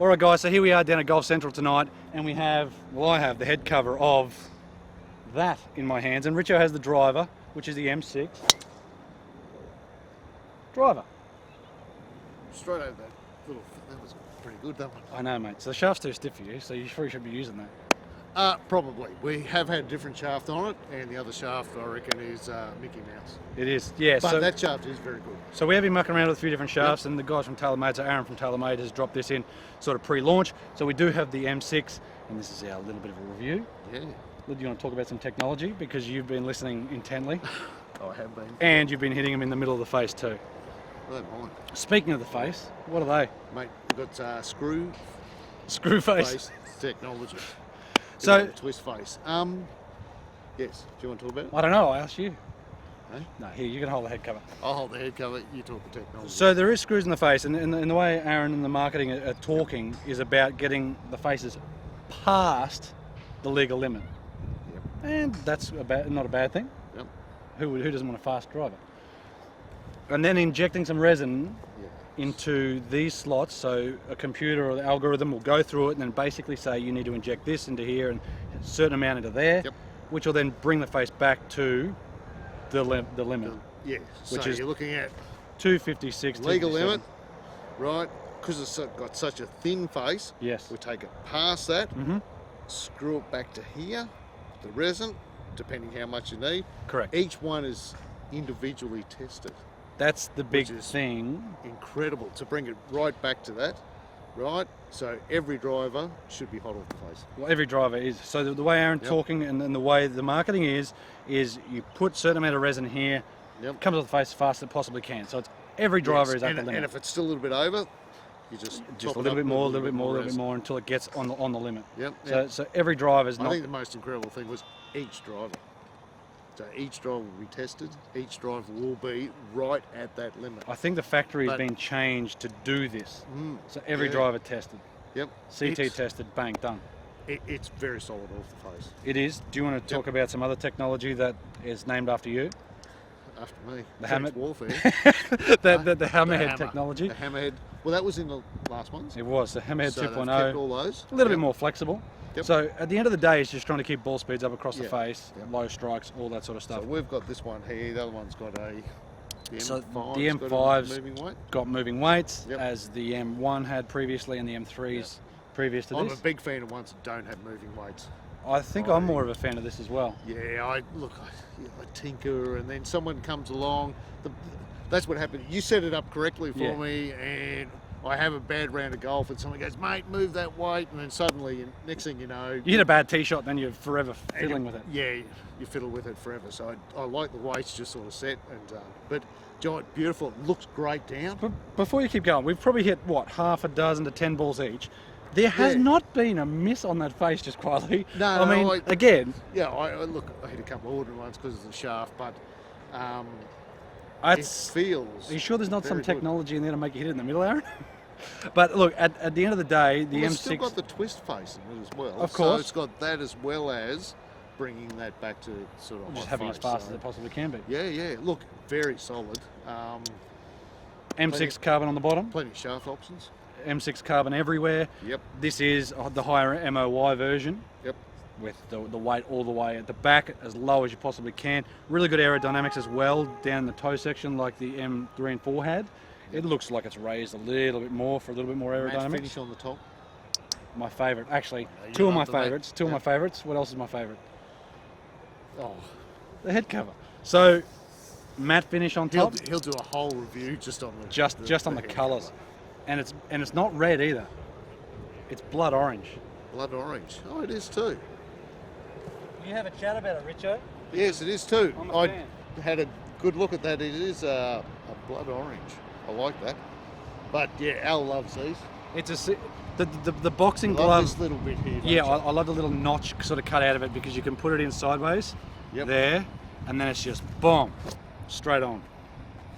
Alright guys, so here we are down at Golf Central tonight, and we have, well, I have the head cover of that in my hands, and Richo has the driver, which is the M6 driver. Straight over that little, that was pretty good, that one. I know, mate. So the shaft's too stiff for you, so you probably should be using that. Probably. We have had a different shaft on it, and the other shaft, I reckon, is Mickey Mouse. It is, yeah. But so that shaft is very good. So we have been mucking around with a few different shafts, and the guys from Taylormade, so Aaron from Taylormade has dropped this in sort of pre-launch. So we do have the M6, and this is our little bit of a review. Yeah. Do you want to talk about some technology? Because you've been listening intently. I have been. And you've been hitting them in the middle of the face too. I don't mind. Speaking of the face, what are they? Mate, we've got Screwface technology. So twist face. Yes. Do you want to talk about it? I don't know. I asked you. Eh? No, here you can hold the head cover. I'll hold the head cover. You talk the technology. So there is screws in the face, and the way Aaron and the marketing are talking is about getting the faces past the legal limit. Yep. And that's not a bad thing. Yep. Who doesn't want a fast driver? And then injecting some resin into these slots, so a computer or the algorithm will go through it and then basically say you need to inject this into here and a certain amount into there, which will then bring the face back to the limit. Which is you're looking at 256. Legal limit, right? Because it's got such a thin face. Yes. We take it past that, screw it back to here, the resin, depending how much you need. Correct. Each one is individually tested. That's the big thing. Incredible to bring it right back to that, right? So every driver should be hot off the face. Well, every driver is. So the way Aaron's talking and the way the marketing is you put a certain amount of resin here, comes off the face as fast as it possibly can. So it's every driver is at the limit. And if it's still a little bit over, you just a little bit more, a little bit more, a little bit more until it gets on the limit. Yep. So every driver is not. I think the most incredible thing was each driver. So each driver will be tested, each driver will be right at that limit. I think the factory has been changed to do this. So every driver tested. Yep. CT tested, bang, done. It's very solid off the face. It is. Do you want to talk about some other technology that is named after you? After me. The hammer warfare. the hammerhead technology. The hammerhead. Well, that was in the last ones. It was. The hammerhead 2.0. Kept all those. A little bit more flexible. So at the end of the day, it's just trying to keep ball speeds up across the face, low strikes, all that sort of stuff. So we've got this one here. The other one's got the M5's got moving weights, Yep. as the M1 had previously, and the M3's previous to I'm this. a big fan of ones that don't have moving weights. I think I'm more of a fan of this as well. Yeah, I tinker, and then someone comes along. That's what happened. You set it up correctly for me, and I have a bad round of golf, and someone goes, "Mate, move that weight," and then suddenly, next thing you know, you hit a bad tee shot, then you're forever fiddling with it. Yeah, you fiddle with it forever. So I like the weights just sort of set, and but giant, beautiful. It looks great down. But before you keep going, we've probably hit what, half a dozen to 10 balls each. There has not been a miss on that face, just quietly. No, I mean, again. Yeah, I hit a couple of ordinary ones because of the shaft, but it feels. Are you sure there's not some good. technology in there to make you hit it in the middle, Aaron? But look, at the end of the day, the M6... It's still got the twist face in it as well. Of course. So it's got that as well as bringing that back to sort of just hot having face, as fast as it possibly can be. Yeah. Look, very solid. M6 carbon on the bottom. Plenty of shaft options. M6 carbon everywhere. Yep. This is the higher MOY version. Yep. With the weight all the way at the back, as low as you possibly can. Really good aerodynamics as well down the toe section, like the M3 and 4 had. It looks like it's raised a little bit more for a little bit more aerodynamics. Matte finish on the top. My favourite, actually. Two of my favourites. Two of my favourites. What else is my favourite? Oh, the head cover. So, matte finish on top. He'll do a whole review just on the just on the colours, and it's not red either. It's blood orange. Blood orange. Oh, it is too. You have a chat about it, Richo? Yes, it is too. I had a good look at that. It is a blood orange. I like that. But yeah, Al loves these. It's the boxing I love glove. this little bit here. Yeah, I love the little notch sort of cut out of it, because you can put it in sideways there, and then it's just boom, straight on.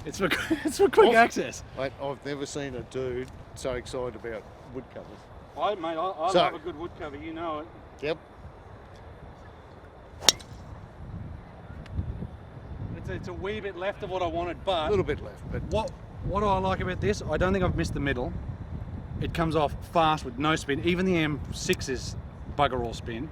It's for quick access. I've never seen a dude so excited about wood covers. I love a good wood cover. You know it. Yep. It's a wee bit left of what I wanted, but a little bit left. But what do I like about this? I don't think I've missed the middle. It comes off fast with no spin. Even the M6 is bugger all spin.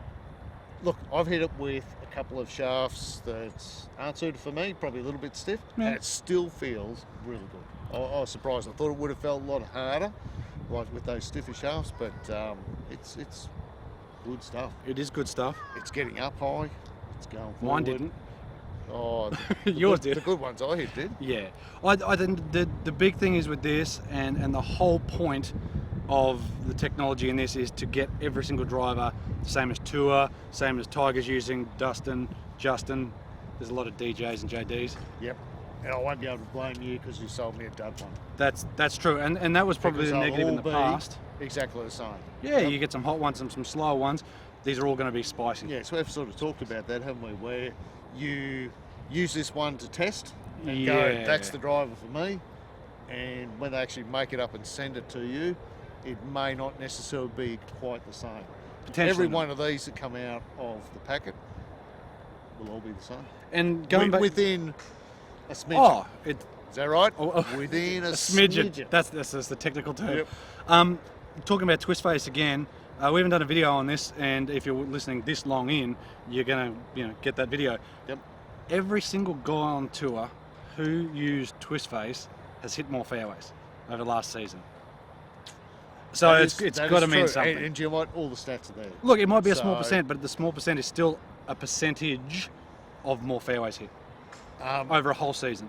Look, I've hit it with a couple of shafts that aren't suited for me, probably a little bit stiff, and it still feels really good. I was surprised. I thought it would have felt a lot harder, like with those stiffer shafts, but it's good stuff. It is good stuff. It's getting up high. It's going forward. Mine didn't. Oh, Yours did. The good ones I hit did. Yeah. I think the big thing is with this, and the whole point of the technology in this is to get every single driver, same as Tour, same as Tiger's using, Dustin, Justin. There's a lot of DJs and JDs. Yep. And I won't be able to blame you because you sold me a dud one. That's true, and that was probably Because the they'll negative in all the be past. Exactly the same. Yeah, you get some hot ones and some slower ones. These are all going to be spicy. Yeah, so we've sort of talked about that, haven't we? Where you use this one to test and go, that's the driver for me. And when they actually make it up and send it to you, it may not necessarily be quite the same. Every one of these that come out of the packet will all be the same. And going back within a smidgen. Oh, is that right? Oh, within a smidgen. smidgen. That's the technical term. Yep. Talking about twist face again. We haven't done a video on this, and if you're listening this long in, you're gonna get that video. Yep. Every single guy on tour who used twist face has hit more fairways over last season. So it's got to mean something. And do you know what? All the stats are there. Look, it might be a small percent, but the small percent is still a percentage of more fairways hit over a whole season.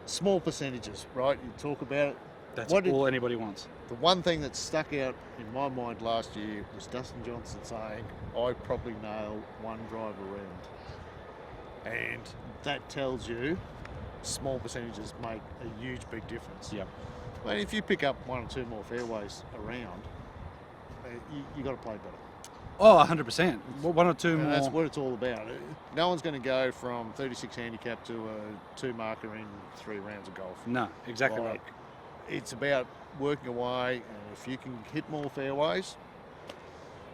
Small percentages, right? You talk about it. That's all anybody wants. The one thing that stuck out in my mind last year was Dustin Johnson saying, I probably nailed one drive around. And that tells you small percentages make a huge, big difference. Yep. But if you pick up one or two more fairways around, you got to play better. Oh, 100%. One or two more. That's what it's all about. No one's going to go from 36 handicap to a 2 marker in 3 rounds of golf. No, exactly right. It's about working away, and if you can hit more fairways,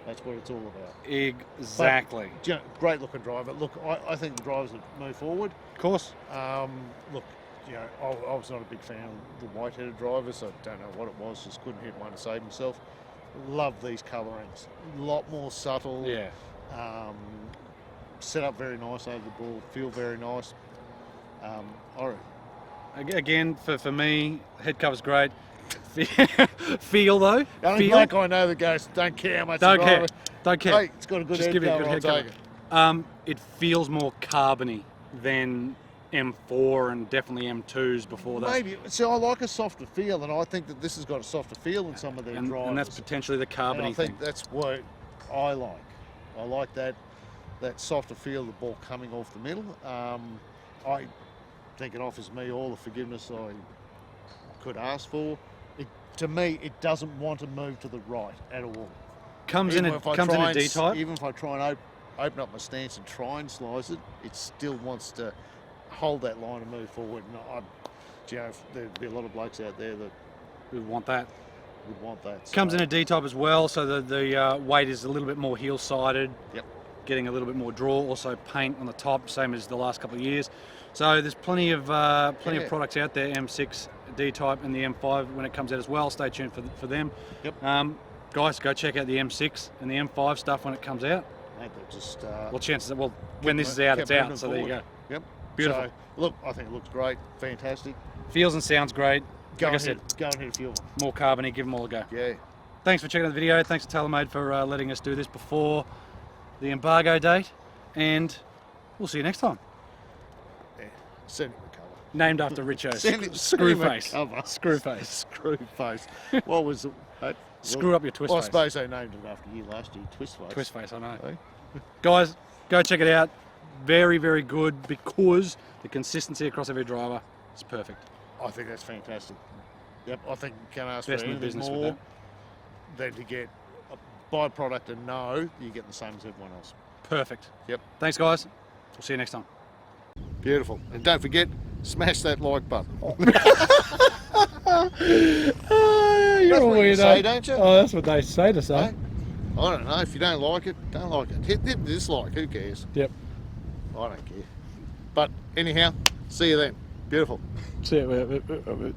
that's what it's all about. Exactly. But, great looking driver. Look, I think the drivers that move forward. Of course. Look, I was not a big fan of the white-headed drivers. I don't know what it was, just couldn't hit one to save himself. Love these colourings. A lot more subtle. Yeah. Set up very nice over the ball. Feel very nice. Again, for me, head cover's great. Feel though. The only black I know that goes, don't care how much. Don't care. Hey, it's got a good head cover. I'll take it. It feels more carbony than M4 and definitely M2s before that. Maybe. So I like a softer feel, and I think that this has got a softer feel than some of their drivers. And that's potentially the carbony thing. I think that's what I like. I like that softer feel of the ball coming off the middle. I think it offers me all the forgiveness I could ask for. To me, it doesn't want to move to the right at all. Comes in a D-type. Even if I try and open up my stance and try and slice it, it still wants to hold that line and move forward. And there'd be a lot of blokes out there that would want that. Comes in a D-type as well, so the weight is a little bit more heel-sided. Yep. Getting a little bit more draw, also paint on the top, same as the last couple of years. So there's plenty of products out there, M6 D-type and the M5 when it comes out as well. Stay tuned for them. Yep. Guys, go check out the M6 and the M5 stuff when it comes out. Mate, just well, chances are, when this is out, it's out. So there you go. Yep. Beautiful. So, look, I think it looks great, fantastic. Feels and sounds great. Go and hit a few. More carbony, give them all a go. Yeah. Thanks for checking out the video. Thanks to Taylormade for letting us do this before the embargo date, and we'll see you next time. Yeah. Send it the colour. Named after RICHO. Screwface. Screwface. Screwface. What was it? Screw up your twist face. I suppose they named it after you last year, Twistface. Twistface, I know. Hey? Guys, go check it out. Very, very good because the consistency across every driver is perfect. I think that's fantastic. Yep, I think you can't ask Best for in the anything business more with than to get a byproduct and know you're getting the same as everyone else. Perfect. Yep. Thanks, guys. We'll see you next time. Beautiful. And don't forget, smash that like button. You're that's a what you weirdo. say, don't you? Oh, that's what they say to say. Hey? I don't know. If you don't like it, don't like it. Hit dislike. Who cares? Yep. I don't care. But anyhow, see you then. Beautiful. See you.